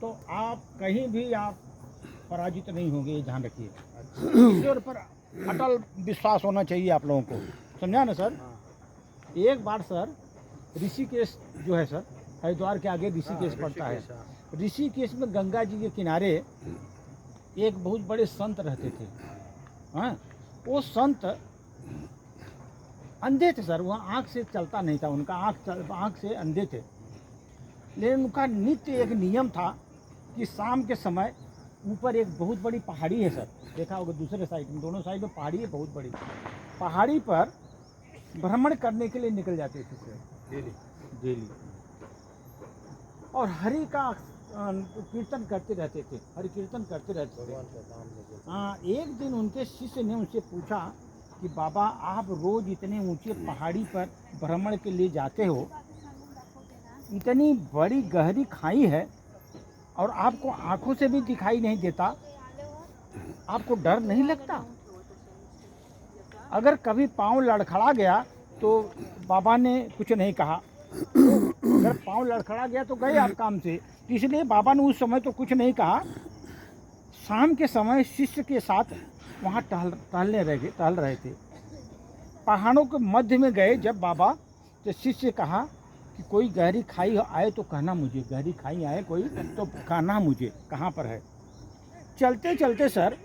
तो आप कहीं भी आप पराजित नहीं होंगे, ये ध्यान रखिए। ईश्वर पर अटल विश्वास होना चाहिए आप लोगों को, समझा ना सर। एक बार सर ऋषिकेश जो है सर, हरिद्वार के आगे ऋषिकेश पड़ता है। ऋषिकेश में गंगा जी के किनारे एक बहुत बड़े संत रहते थे। हाँ, वो संत अंधे थे सर, वहाँ आँख से चलता नहीं था, उनका आँख से अंधे थे। लेकिन उनका नित्य एक नियम था कि शाम के समय ऊपर एक बहुत बड़ी पहाड़ी है सर, देखा होगा दूसरे साइड में, दोनों साइड में पहाड़ी है बहुत बड़ी। पहाड़ी पर भ्रमण करने के लिए निकल जाते थे सर डेली, और हरि का कीर्तन करते रहते थे, हरि कीर्तन करते रहते थे। हाँ, एक दिन उनके शिष्य ने उनसे पूछा कि बाबा आप रोज इतने ऊंचे पहाड़ी पर भ्रमण के लिए जाते हो, इतनी बड़ी गहरी खाई है और आपको आंखों से भी दिखाई नहीं देता, आपको डर नहीं लगता? अगर कभी पाँव लड़खड़ा गया तो बाबा ने कुछ नहीं कहा, अगर पाँव लड़खड़ा गया तो गए आप काम से, इसलिए बाबा ने उस समय तो कुछ नहीं कहा। शाम के समय शिष्य के साथ वहाँ टहल रहे थे। पहाड़ों के मध्य में गए जब बाबा, तो शिष्य कहा कि कोई गहरी खाई आए तो कहना मुझे, गहरी खाई आए कोई तो कहना मुझे कहाँ पर है। चलते चलते सर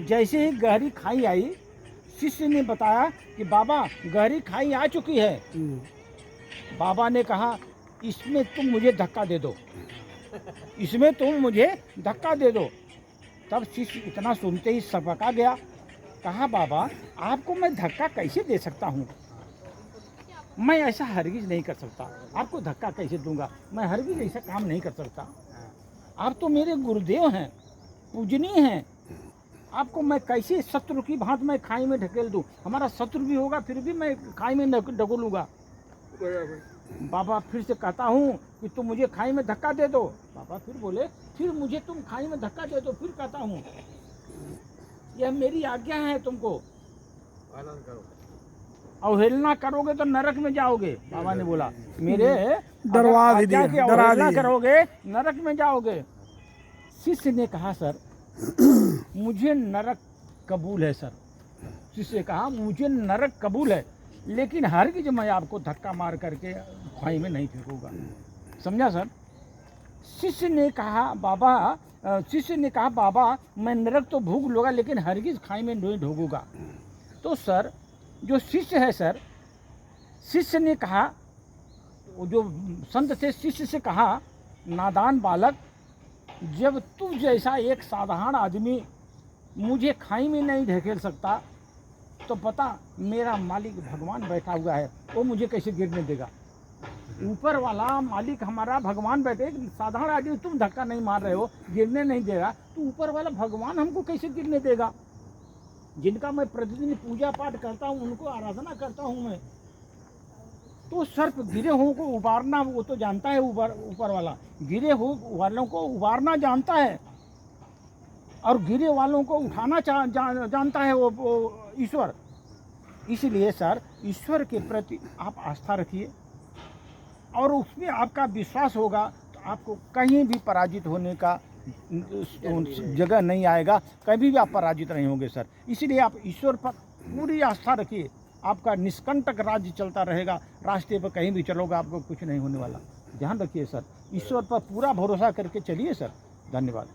जैसे ही गहरी खाई आई, शिष्य ने बताया कि बाबा गहरी खाई आ चुकी है। बाबा ने कहा इसमें तुम मुझे धक्का दे दो, इसमें तुम मुझे धक्का दे दो। तब शिष्य इतना सुनते ही सबका गया, कहा बाबा आपको मैं धक्का कैसे दे सकता हूँ, मैं ऐसा हरगिज नहीं कर सकता, आपको धक्का कैसे दूंगा, मैं हरगिज ऐसा काम नहीं कर सकता। आप तो मेरे गुरुदेव हैं, पूजनीय हैं, आपको मैं कैसे शत्रु की भांति मैं खाई में ढकेल दूं, हमारा शत्रु भी होगा फिर भी मैं खाई में ढकेलूंगा। बाबा फिर से कहता हूँ कि तुम मुझे खाई में धक्का दे दो। बाबा फिर बोले फिर मुझे तुम खाई में धक्का दे दो, फिर कहता हूँ यह मेरी आज्ञा है, तुमको पालन करो, अवहेलना करोगे तो नरक में जाओगे। बाबा ने बोला मेरे अवहेलना करोगे नरक में जाओगे। शिष्य ने कहा सर मुझे नरक कबूल है सर, शिष्य कहा मुझे नरक कबूल है, लेकिन हरगिज मैं आपको धक्का मार करके खाई में नहीं फेंकूंगा, समझा सर। शिष्य ने कहा बाबा मैं नरक तो भोग लूँगा लेकिन हरगिज खाई में नहीं ढोगूंगा। तो सर जो शिष्य है सर, शिष्य ने कहा, वो जो संत थे शिष्य से कहा नादान बालक, जब तू जैसा एक साधारण आदमी मुझे खाई में नहीं ढकेल सकता तो पता मेरा मालिक भगवान बैठा हुआ है, वो मुझे कैसे गिरने देगा। ऊपर वाला मालिक हमारा भगवान बैठे, साधारण आदमी तुम धक्का नहीं मार रहे हो, गिरने नहीं देगा, तो ऊपर वाला भगवान हमको कैसे गिरने देगा। जिनका मैं प्रतिदिन पूजा पाठ करता हूँ, उनको आराधना करता हूँ मैं, तो सर्प गिरे हुओं को उबारना वो तो जानता है, ऊपर वाला गिरे हुए वालों को उबारना जानता है, और गिरे वालों को उठाना जानता है वो ईश्वर। इसलिए सर ईश्वर के प्रति आप आस्था रखिए और उसमें आपका विश्वास होगा तो आपको कहीं भी पराजित होने का जगह नहीं आएगा, कभी भी आप पराजित नहीं होंगे सर। इसलिए आप ईश्वर पर पूरी आस्था रखिए, आपका निष्कंटक राज्य चलता रहेगा, रास्ते पर कहीं भी चलोगे आपको कुछ नहीं होने वाला। ध्यान रखिए सर, ईश्वर पर पूरा भरोसा करके चलिए सर। धन्यवाद।